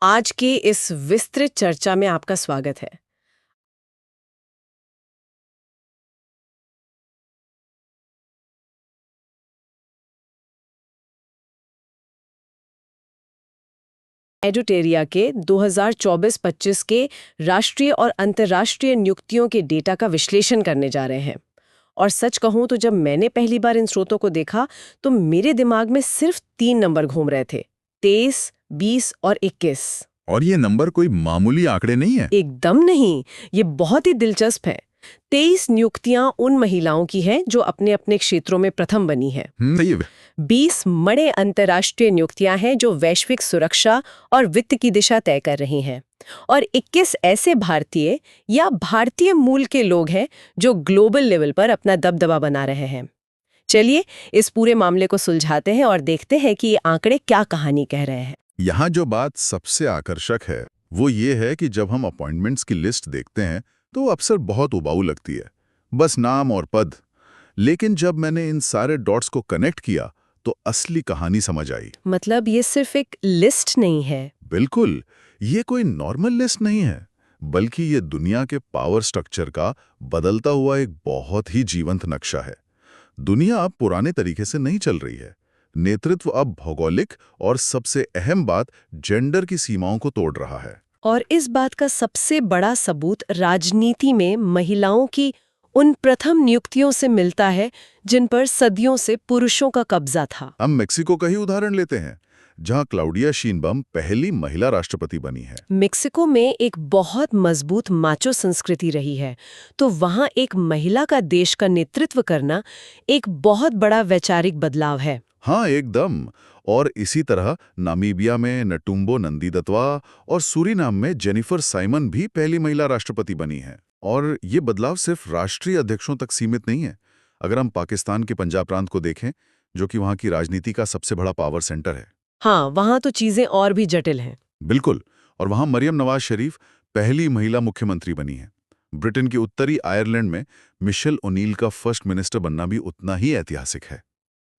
आज की इस विस्तृत चर्चा में आपका स्वागत है। एडुटेरिया के 2024-25 के राष्ट्रीय और अंतर्राष्ट्रीय नियुक्तियों के डेटा का विश्लेषण करने जा रहे हैं। और सच कहूं तो जब मैंने पहली बार इन स्रोतों को देखा तो मेरे दिमाग में सिर्फ 3 नंबर घूम रहे थे, 23, 20 और 21। और ये नंबर कोई मामूली आंकड़े नहीं है। एकदम नहीं, ये बहुत ही दिलचस्प है। 23 नियुक्तियां उन महिलाओं की हैं जो अपने अपने क्षेत्रों में प्रथम बनी हैं। सही है। 20 बड़े अंतर्राष्ट्रीय नियुक्तियां हैं जो वैश्विक सुरक्षा और वित्त की दिशा तय कर रही हैं। और 21 ऐसे भारतीय या भारतीय मूल के लोग हैं जो ग्लोबल लेवल पर अपना दबदबा बना रहे हैं। चलिए इस पूरे मामले को सुलझाते हैं और देखते हैं कि ये आंकड़े क्या कहानी कह रहे हैं। यहाँ जो बात सबसे आकर्षक है वो ये है कि जब हम अपॉइंटमेंट्स की लिस्ट देखते हैं तो वो अक्सर बहुत उबाऊ लगती है, बस नाम और पद। लेकिन जब मैंने इन सारे डॉट्स को कनेक्ट किया तो असली कहानी समझ आई। मतलब ये सिर्फ एक लिस्ट नहीं है। बिल्कुल, ये कोई नॉर्मल लिस्ट नहीं है, बल्कि ये दुनिया के पावर स्ट्रक्चर का बदलता हुआ एक बहुत ही जीवंत नक्शा है। दुनिया अब पुराने तरीके से नहीं चल रही है। नेतृत्व अब भौगोलिक और सबसे अहम बात जेंडर की सीमाओं को तोड़ रहा है। और इस बात का सबसे बड़ा सबूत राजनीति में महिलाओं की उन प्रथम नियुक्तियों से मिलता है जिन पर सदियों से पुरुषों का कब्जा था। हम मेक्सिको का ही उदाहरण लेते हैं, जहां क्लाउडिया शीनबम पहली महिला राष्ट्रपति बनी है। मेक्सिको में एक बहुत मजबूत माचो संस्कृति रही है, तो वहाँ एक महिला का देश का नेतृत्व करना एक बहुत बड़ा वैचारिक बदलाव है। हाँ, एकदम। और इसी तरह नामीबिया में नटुम्बो नंदीदत्वा और सूरीनाम में जेनिफर साइमन भी पहली महिला राष्ट्रपति बनी है। और ये बदलाव सिर्फ राष्ट्रीय अध्यक्षों तक सीमित नहीं है। अगर हम पाकिस्तान के पंजाब प्रांत को देखें, जो कि वहाँ की राजनीति का सबसे बड़ा पावर सेंटर है। हाँ, वहाँ तो चीजें और भी जटिल हैं। बिल्कुल। और वहाँ मरियम नवाज शरीफ पहली महिला मुख्यमंत्री बनी है। ब्रिटेन के उत्तरी आयरलैंड में मिशेल ओनील का फर्स्ट मिनिस्टर बनना भी उतना ही ऐतिहासिक है,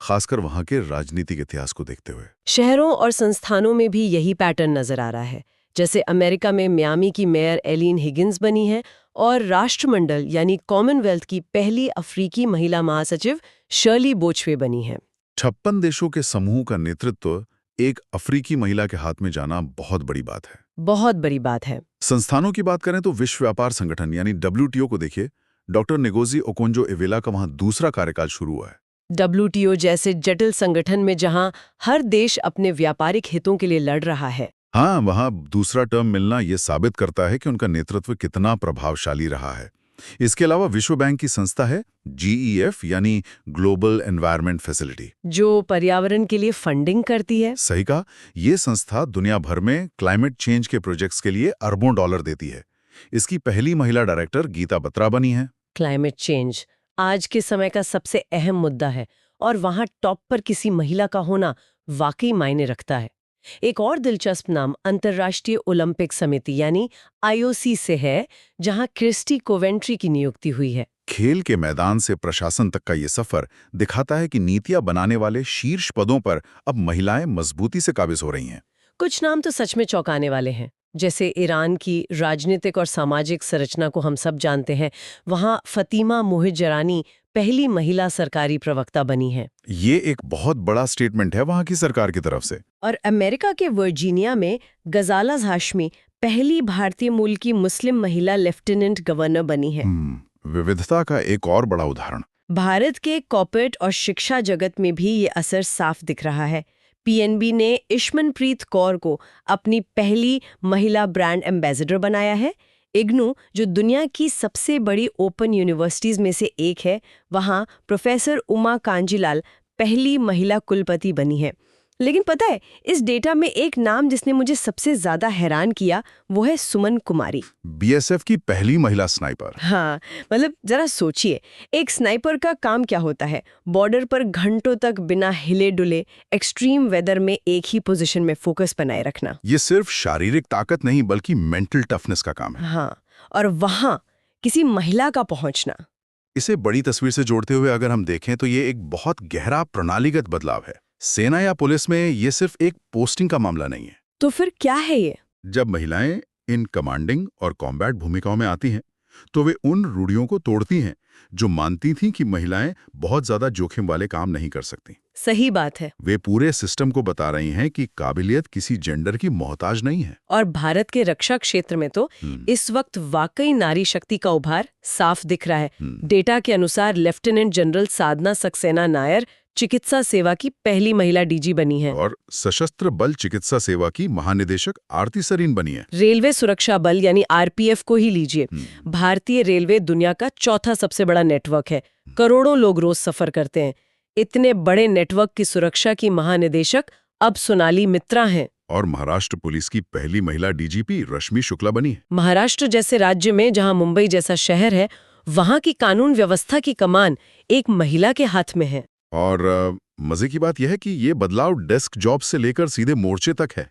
खासकर वहां के राजनीतिक इतिहास को देखते हुए। शहरों और संस्थानों में भी यही पैटर्न नजर आ रहा है। जैसे अमेरिका में मियामी की मेयर एलिन हिगिंस बनी है और राष्ट्रमंडल यानी कॉमनवेल्थ की पहली अफ्रीकी महिला महासचिव शर्ली बोचवे बनी है। 56 देशों के समूह का नेतृत्व एक अफ्रीकी महिला के हाथ में जाना बहुत बड़ी बात है। बहुत बड़ी बात है। संस्थानों की बात करें तो विश्व व्यापार संगठन यानी WTO को देखिए। डॉक्टर नेगोजी ओकोंजो-इवेला का वहां दूसरा कार्यकाल शुरू हुआ है। WTO जैसे जटिल संगठन में जहां हर देश अपने व्यापारिक हितों के लिए लड़ रहा है। हाँ, वहां दूसरा टर्म मिलना यह साबित करता है कि उनका नेतृत्व कितना प्रभावशाली रहा है। इसके अलावा विश्व बैंक की संस्था है GEF यानी ग्लोबल एनवायरनमेंट फैसिलिटी, जो पर्यावरण के लिए फंडिंग करती है। सही कहा। ये संस्था दुनिया भर में क्लाइमेट चेंज के प्रोजेक्ट्स के लिए अरबों डॉलर देती है। इसकी पहली महिला डायरेक्टर गीता बत्रा बनी है। क्लाइमेट चेंज आज के समय का सबसे अहम मुद्दा है और वहां टॉप पर किसी महिला का होना वाकई मायने रखता है। एक और दिलचस्प नाम अंतर्राष्ट्रीय ओलंपिक समिति यानी IOC से है, जहां क्रिस्टी कोवेंट्री की नियुक्ति हुई है। खेल के मैदान से प्रशासन तक का ये सफर दिखाता है कि नीतियां बनाने वाले शीर्ष पदों पर अब महिलाएं मजबूती से काबिज हो रही हैं। कुछ नाम तो सच में चौंकाने वाले हैं, जैसे ईरान की राजनीतिक और सामाजिक संरचना को हम सब जानते हैं। वहां फतीमा मुहिज्जरानी पहली महिला सरकारी प्रवक्ता बनी है। ये एक बहुत बड़ा स्टेटमेंट है वहां की सरकार की तरफ से। और अमेरिका के वर्जीनिया में गजाला हाशमी पहली भारतीय मूल की मुस्लिम महिला लेफ्टिनेंट गवर्नर बनी है। विविधता का एक और बड़ा उदाहरण। भारत के कॉर्पोरेट और शिक्षा जगत में भी ये असर साफ दिख रहा है। PNB ने इश्मनप्रीत कौर को अपनी पहली महिला ब्रांड एम्बेसडर बनाया है। इग्नू, जो दुनिया की सबसे बड़ी ओपन यूनिवर्सिटीज में से एक है, वहाँ प्रोफेसर उमा कांजीलाल पहली महिला कुलपति बनी है। लेकिन पता है, इस डेटा में एक नाम जिसने मुझे सबसे ज्यादा हैरान किया वो है सुमन कुमारी। BSF की पहली महिला स्नाइपर। हाँ, मतलब जरा सोचिए, एक स्नाइपर का काम क्या होता है? बॉर्डर पर घंटों तक बिना हिले डुले एक्सट्रीम वेदर में एक ही पोजीशन में फोकस बनाए रखना। ये सिर्फ शारीरिक ताकत नहीं बल्कि मेंटल टफनेस का काम है। हाँ, और वहां किसी महिला का पहुंचना। इसे बड़ी तस्वीर से जोड़ते हुए अगर हम देखें तो ये एक बहुत गहरा प्रणालीगत बदलाव है। सेना या पुलिस में ये सिर्फ एक पोस्टिंग का मामला नहीं है। तो फिर क्या है ये? जब महिलाएं इन कमांडिंग और कॉम्बैट भूमिकाओं में आती हैं, तो वे उन रूढ़ियों को तोड़ती हैं जो मानती थीं कि महिलाएं बहुत ज्यादा जोखिम वाले काम नहीं कर सकती। सही बात है। वे पूरे सिस्टम को बता रही हैं कि काबिलियत किसी जेंडर की मोहताज नहीं है। और भारत के रक्षा क्षेत्र में तो इस वक्त वाकई नारी शक्ति का उभार साफ दिख रहा है। डेटा के अनुसार लेफ्टिनेंट जनरल साधना सक्सेना नायर चिकित्सा सेवा की पहली महिला डीजी बनी है। और सशस्त्र बल चिकित्सा सेवा की महानिदेशक आरती सरीन बनी है। रेलवे सुरक्षा बल यानी आरपीएफ को ही लीजिए। भारतीय रेलवे दुनिया का चौथा सबसे बड़ा नेटवर्क है। करोड़ों लोग रोज सफर करते हैं। इतने बड़े नेटवर्क की सुरक्षा की महानिदेशक अब सोनाली मित्रा हैं। और महाराष्ट्र पुलिस की पहली महिला डीजीपी रश्मि शुक्ला बनी है। महाराष्ट्र जैसे राज्य में जहां मुंबई जैसा शहर है, वहां की कानून व्यवस्था की कमान एक महिला के हाथ में है। और मजे की बात यह है कि ये बदलाव डेस्क जॉब से लेकर सीधे मोर्चे तक है।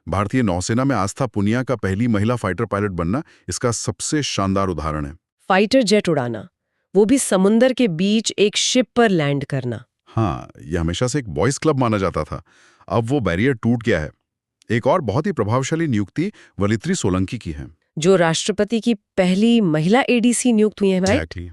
भारतीय नौसेना में आस्था पुनिया का पहली महिला फाइटर पायलट बनना इसका सबसे शानदार उदाहरण है। फाइटर जेट उड़ाना, वो भी समुंदर के बीच एक शिप पर लैंड करना। हाँ, यह हमेशा से एक बॉयज क्लब माना जाता था। अब वो बैरियर टूट गया है। एक और बहुत ही प्रभावशाली नियुक्ति वलित्री सोलंकी की है, जो राष्ट्रपति की पहली महिला एडीसी नियुक्त हुई है। Exactly.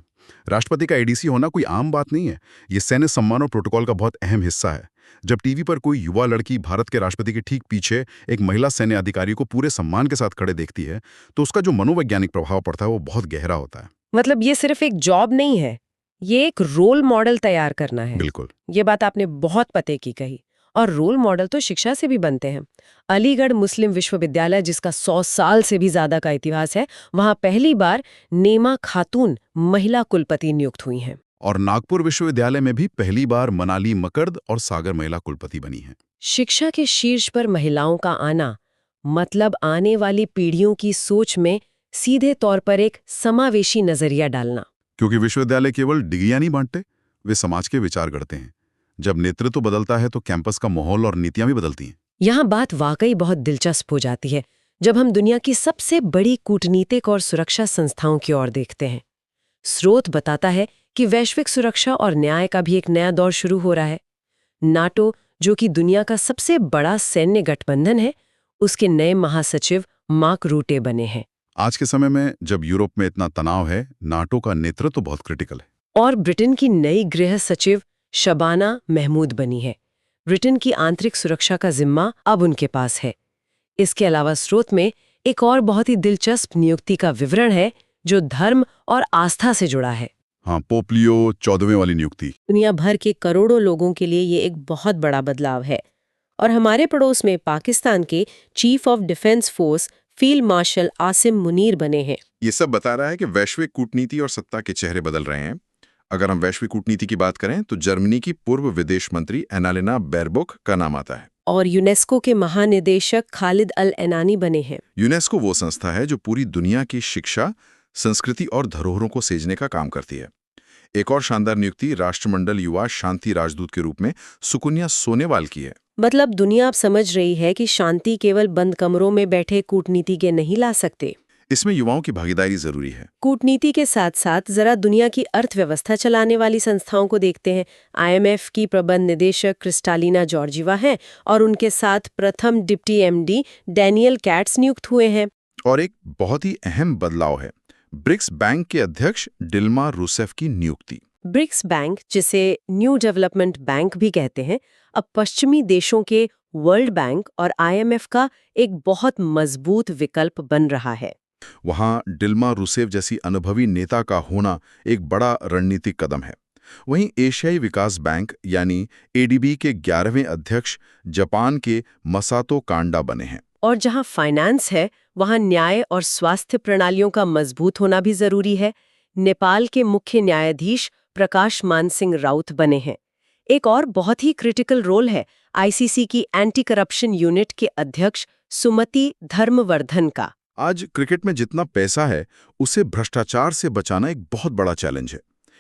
राष्ट्रपति का एडीसी होना कोई आम बात नहीं है। ये सैन्य सम्मान और प्रोटोकॉल का बहुत अहम हिस्सा है। जब टीवी पर कोई युवा लड़की भारत के राष्ट्रपति के ठीक पीछे एक महिला सैन्य अधिकारी को पूरे सम्मान के साथ खड़े देखती है, तो उसका जो मनोवैज्ञानिक प्रभाव पड़ता है वो बहुत गहरा होता है। मतलब ये सिर्फ एक जॉब नहीं है, ये एक रोल मॉडल तैयार करना है। बिल्कुल, ये बात आपने बहुत पते की कही। और रोल मॉडल तो शिक्षा से भी बनते हैं। अलीगढ़ मुस्लिम विश्वविद्यालय, जिसका 100 साल से भी ज्यादा का इतिहास है, वहां पहली बार नेमा खातून महिला कुलपति नियुक्त हुई हैं। और नागपुर विश्वविद्यालय में भी पहली बार मनाली मकर्द और सागर महिला कुलपति बनी हैं। शिक्षा के शीर्ष पर महिलाओं का आना मतलब आने वाली पीढ़ियों की सोच में सीधे तौर पर एक समावेशी नजरिया डालना। क्योंकि विश्वविद्यालय केवल डिग्रियां नहीं बांटते, वे समाज के विचार गढ़ते हैं। जब नेतृत्व बदलता है तो कैंपस का माहौल और नीतियां भी बदलती हैं। यहाँ बात वाकई बहुत दिलचस्प हो जाती है जब हम दुनिया की सबसे बड़ी कूटनीतिक और सुरक्षा संस्थाओं की ओर देखते हैं। स्रोत बताता है कि वैश्विक सुरक्षा और न्याय का भी एक नया दौर शुरू हो रहा है। नाटो, जो कि दुनिया का सबसे बड़ा सैन्य गठबंधन है, उसके नए महासचिव मार्क रूटे बने हैं। आज के समय में जब यूरोप में इतना तनाव है, नाटो का नेतृत्व बहुत क्रिटिकल है। और ब्रिटेन की नई गृह सचिव शबाना महमूद बनी है। ब्रिटेन की आंतरिक सुरक्षा का जिम्मा अब उनके पास है। इसके अलावा स्रोत में एक और बहुत ही दिलचस्प नियुक्ति का विवरण है जो धर्म और आस्था से जुड़ा है। हाँ, पोप लियो 14वें वाली नियुक्ति दुनिया भर के करोड़ों लोगों के लिए ये एक बहुत बड़ा बदलाव है। और हमारे पड़ोस में पाकिस्तान के chief of defence force field marshal Asim Munir बने हैं। ये सब बता रहा है कि वैश्विक कूटनीति और सत्ता के चेहरे बदल रहे हैं। अगर हम वैश्विक कूटनीति की बात करें तो जर्मनी की पूर्व विदेश मंत्री एनालिना बेरबोक का नाम आता है। और यूनेस्को के महानिदेशक खालिद अल एनानी बने हैं। यूनेस्को वो संस्था है जो पूरी दुनिया की शिक्षा, संस्कृति और धरोहरों को सहेजने का काम करती है। एक और शानदार नियुक्ति राष्ट्रमंडल युवा शांति राजदूत के रूप में सुकन्या सोनेवाल की है। मतलब दुनिया अब समझ रही है कि शांति केवल बंद कमरों में बैठे कूटनीतिज्ञ नहीं ला सकते। इसमें युवाओं की भागीदारी जरूरी है। कूटनीति के साथ साथ जरा दुनिया की अर्थव्यवस्था चलाने वाली संस्थाओं को देखते हैं। आईएमएफ की प्रबंध निदेशक क्रिस्टालिना जॉर्जिवा हैं और उनके साथ प्रथम डिप्टी एमडी डैनियल कैट्स नियुक्त हुए हैं। और एक बहुत ही अहम बदलाव है ब्रिक्स बैंक के अध्यक्ष डिल्मा रूसेफ की नियुक्ति। ब्रिक्स बैंक, जिसे न्यू डेवलपमेंट बैंक भी कहते हैं, अब पश्चिमी देशों के वर्ल्ड बैंक और आईएमएफ का एक बहुत मजबूत विकल्प बन रहा है। वहां डिल्मा रूसेफ जैसी अनुभवी नेता का होना एक बड़ा रणनीतिक कदम है। वहीं एशियाई विकास बैंक यानी एडीबी के 11वें अध्यक्ष जापान के मसातो कांडा बने हैं। और जहां फाइनेंस है, वहां न्याय और स्वास्थ्य प्रणालियों का मजबूत होना भी जरूरी है। नेपाल के मुख्य न्यायाधीश प्रकाश मान सिंह राउत बने हैं। एक और बहुत ही क्रिटिकल रोल है आईसीसी की एंटी करप्शन यूनिट के अध्यक्ष सुमति धर्मवर्धन का। आज क्रिकेट में जितना पैसा है उसे भ्रष्टाचार से बचाना एक बहुत बड़ा चैलेंज है।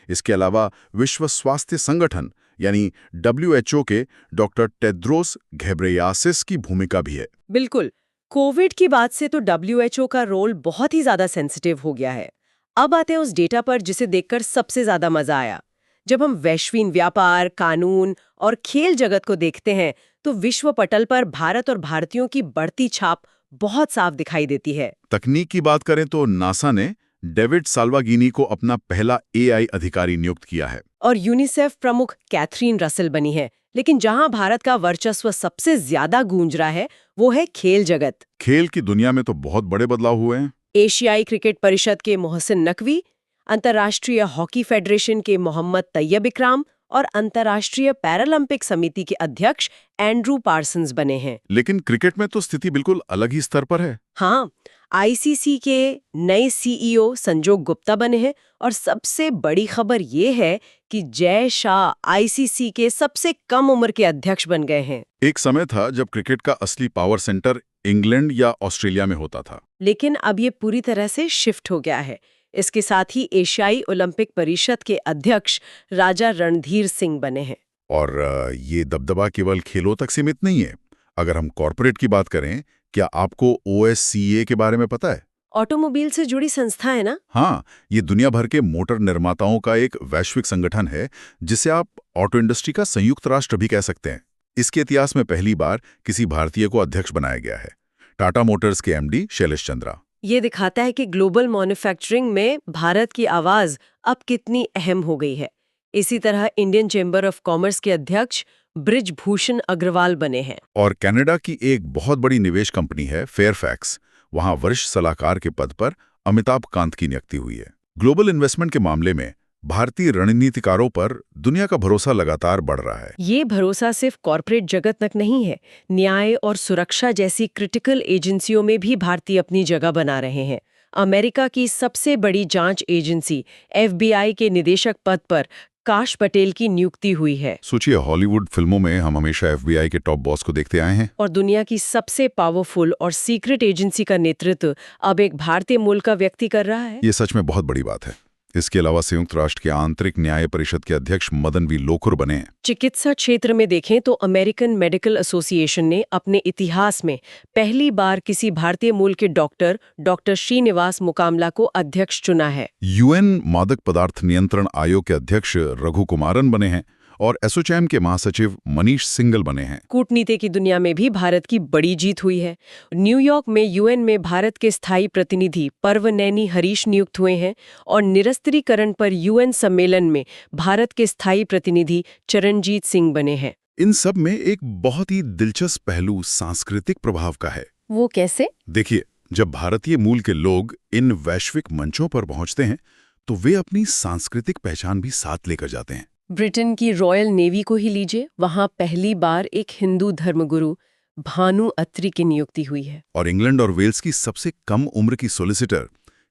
इसके अलावा विश्व स्वास्थ्य संगठन यानी WHO के डॉक्टर टेड्रोस घेब्रेयेसस की भूमिका भी है। बिल्कुल, कोविड की बात से तो WHO का रोल बहुत ही ज्यादा सेंसिटिव हो गया है। अब आते हैं उस डेटा पर जिसे देखकर सबसे ज्यादा मजा आया। जब हम वैश्विक व्यापार, कानून और खेल जगत को देखते हैं तो विश्व पटल पर भारत और भारतीयों की बढ़ती छाप बहुत साफ दिखाई देती है। तकनीक की बात करें तो नासा ने डेविड साल्वागिनी को अपना पहला एआई अधिकारी नियुक्त किया है। और यूनिसेफ प्रमुख कैथरीन रसेल बनी है। लेकिन जहां भारत का वर्चस्व सबसे ज्यादा गूंज रहा है वो है खेल जगत। खेल की दुनिया में तो बहुत बड़े बदलाव हुए हैं। एशियाई क्रिकेट परिषद के मोहसिन नकवी, अंतर्राष्ट्रीय हॉकी फेडरेशन के मोहम्मद तैयब इकराम और अंतर्राष्ट्रीय पैरालंपिक समिति के अध्यक्ष एंड्रू पार्सन्स बने हैं। लेकिन क्रिकेट में तो स्थिति बिल्कुल अलग ही स्तर पर है। हाँ, आईसीसी के नए सीईओ संजोग गुप्ता बने हैं और सबसे बड़ी खबर ये है कि जय शाह आईसीसी के सबसे कम उम्र के अध्यक्ष बन गए हैं। एक समय था जब क्रिकेट का असली पावर सेंटर इंग्लैंड या ऑस्ट्रेलिया में होता था। लेकिन अब ये पूरी तरह से शिफ्ट हो गया है। इसके साथ ही एशियाई ओलंपिक परिषद के अध्यक्ष राजा रणधीर सिंह बने हैं। और ये दबदबा केवल खेलों तक सीमित नहीं है। अगर हम कॉर्पोरेट की बात करें, क्या आपको OSCA के बारे में पता है? ऑटोमोबाइल से जुड़ी संस्था है ना? हाँ, ये दुनिया भर के मोटर निर्माताओं का एक वैश्विक संगठन है, जिसे आप ऑटो इंडस्ट्री का संयुक्त राष्ट्र भी कह सकते हैं। इसके इतिहास में पहली बार किसी भारतीय को अध्यक्ष बनाया गया है, टाटा मोटर्स के MD शैलेश चंद्रा। ये दिखाता है कि ग्लोबल मैन्युफैक्चरिंग में भारत की आवाज अब कितनी अहम हो गई है। इसी तरह इंडियन चेंबर ऑफ कॉमर्स के अध्यक्ष ब्रिजभूषण अग्रवाल बने हैं। और कनाडा की एक बहुत बड़ी निवेश कंपनी है फेयरफैक्स, वहां वरिष्ठ सलाहकार के पद पर अमिताभ कांत की नियुक्ति हुई है। ग्लोबल इन्वेस्टमेंट के मामले में भारतीय रणनीतिकारों पर दुनिया का भरोसा लगातार बढ़ रहा है। ये भरोसा सिर्फ कॉर्पोरेट जगत तक नहीं है, न्याय और सुरक्षा जैसी क्रिटिकल एजेंसियों में भी भारतीय अपनी जगह बना रहे हैं। अमेरिका की सबसे बड़ी जांच एजेंसी FBI के निदेशक पद पर काश पटेल की नियुक्ति हुई है। सोचिए, हॉलीवुड फिल्मों में हम हमेशा FBI के टॉप बॉस को देखते आए हैं। और दुनिया की सबसे पावरफुल और सीक्रेट एजेंसी का नेतृत्व अब एक भारतीय मूल का व्यक्ति कर रहा है। ये सच में बहुत बड़ी बात है। इसके अलावा संयुक्त राष्ट्र के आंतरिक न्याय परिषद के अध्यक्ष मदन वी लोकुर बने हैं। चिकित्सा क्षेत्र में देखें तो अमेरिकन मेडिकल एसोसिएशन ने अपने इतिहास में पहली बार किसी भारतीय मूल के डॉक्टर श्रीनिवास मुकामला को अध्यक्ष चुना है। UN मादक पदार्थ नियंत्रण आयोग के अध्यक्ष रघु कुमारन बने हैं और एसोचैम के महासचिव मनीष सिंगल बने हैं। कूटनीति की दुनिया में भी भारत की बड़ी जीत हुई है। न्यूयॉर्क में UN में भारत के स्थायी प्रतिनिधि पर्वनैनी हरीश नियुक्त हुए हैं और निरस्त्रीकरण पर UN सम्मेलन में भारत के स्थायी प्रतिनिधि चरणजीत सिंह बने हैं। इन सब में एक बहुत ही दिलचस्प पहलू सांस्कृतिक प्रभाव का है। वो कैसे? देखिए, जब भारतीय मूल के लोग इन वैश्विक मंचों पर पहुंचते हैं तो वे अपनी सांस्कृतिक पहचान भी साथ लेकर जाते हैं। ब्रिटेन की रॉयल नेवी को ही लीजिए, वहां पहली बार एक हिंदू धर्मगुरु भानु अत्री की नियुक्ति हुई है। और इंग्लैंड और वेल्स की सबसे कम उम्र की सोलिसिटर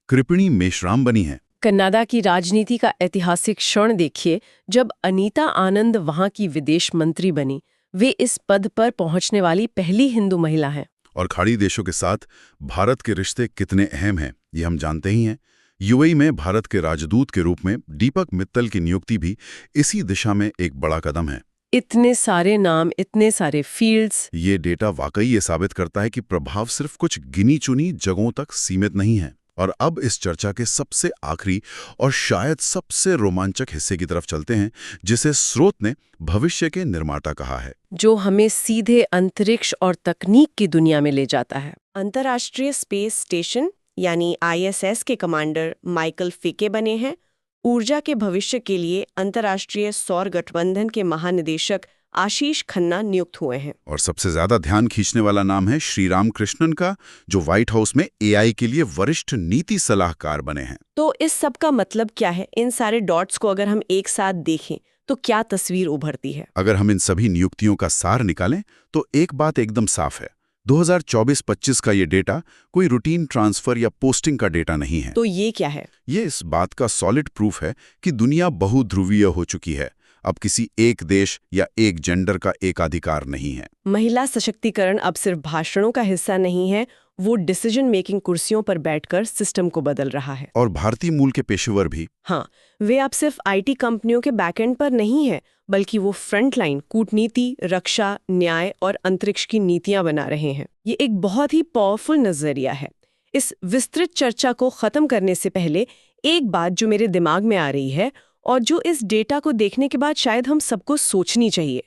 कृपिणी मेश्राम बनी है। कनाडा की राजनीति का ऐतिहासिक क्षण देखिए, जब अनीता आनंद वहां की विदेश मंत्री बनी। वे इस पद पर पहुंचने वाली पहली हिंदू महिला हैं। और खाड़ी देशों के साथ भारत के रिश्ते कितने अहम हैं, ये हम जानते ही हैं। UAE में भारत के राजदूत के रूप में दीपक मित्तल की नियुक्ति भी इसी दिशा में एक बड़ा कदम है। इतने सारे नाम, इतने सारे फील्ड्स। ये डेटा वाकई ये साबित करता है कि प्रभाव सिर्फ कुछ गिनी चुनी जगहों तक सीमित नहीं है। और अब इस चर्चा के सबसे आखिरी और शायद सबसे रोमांचक हिस्से की तरफ चलते हैं, जिसे स्रोत ने भविष्य के निर्माता कहा है, जो हमें सीधे अंतरिक्ष और तकनीक की दुनिया में ले जाता है। अंतर्राष्ट्रीय स्पेस स्टेशन यानी ISS के कमांडर माइकल फिके बने हैं। ऊर्जा के भविष्य के लिए अंतर्राष्ट्रीय सौर गठबंधन के महानिदेशक आशीष खन्ना नियुक्त हुए हैं। और सबसे ज्यादा ध्यान खींचने वाला नाम है श्रीराम कृष्णन का, जो व्हाइट हाउस में AI के लिए वरिष्ठ नीति सलाहकार बने हैं। तो इस सब का मतलब क्या है? इन सारे डॉट्स को अगर हम एक साथ देखें तो क्या तस्वीर उभरती है? अगर हम इन सभी नियुक्तियों का सार निकालें तो एक बात एकदम साफ है, 2024-25 का ये डेटा कोई रूटीन ट्रांसफर या पोस्टिंग का डेटा नहीं है। तो ये क्या है? ये इस बात का सॉलिड प्रूफ है कि दुनिया बहुध्रुवीय हो चुकी है। अब किसी एक देश या एक जेंडर का एकाधिकार नहीं है। महिला सशक्तिकरण अब सिर्फ भाषणों का हिस्सा नहीं है, वो डिसीजन मेकिंग कुर्सियों पर बैठकर सिस्टम को बदल रहा है। और भारतीय मूल के पेशेवर भी। हाँ, वे अब सिर्फ IT कंपनियों के बैकएंड पर नहीं है, बल्कि वो फ्रंटलाइन कूटनीति, रक्षा, न्याय और अंतरिक्ष की नीतियां बना रहे हैं। ये एक बहुत ही पावरफुल नजरिया है। इस विस्तृत चर्चा को खत्म करने से पहले एक बात जो मेरे दिमाग में आ रही है और जो इस डेटा को देखने के बाद शायद हम सबको सोचनी चाहिए।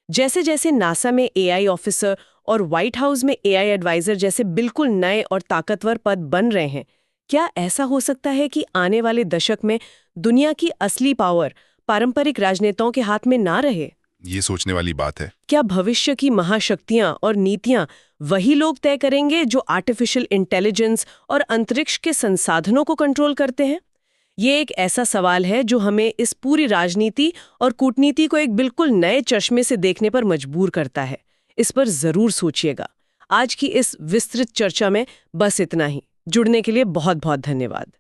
जैसे जैसे नासा में AI ऑफिसर और व्हाइट हाउस में एआई एडवाइजर जैसे बिल्कुल नए और ताकतवर पद बन रहे हैं, क्या ऐसा हो सकता है कि आने वाले दशक में दुनिया की असली पावर पारंपरिक राजनेताओं के हाथ में ना रहे? ये सोचने वाली बात है। क्या भविष्य की महाशक्तियां और नीतियां वही लोग तय करेंगे जो आर्टिफिशियल इंटेलिजेंस और अंतरिक्ष के संसाधनों को कंट्रोल करते हैं? ये एक ऐसा सवाल है जो हमें इस पूरी राजनीति और कूटनीति को एक बिल्कुल नए चश्मे से देखने पर मजबूर करता है। इस पर जरूर सोचिएगा। आज की इस विस्तृत चर्चा में बस इतना ही। जुड़ने के लिए बहुत बहुत धन्यवाद।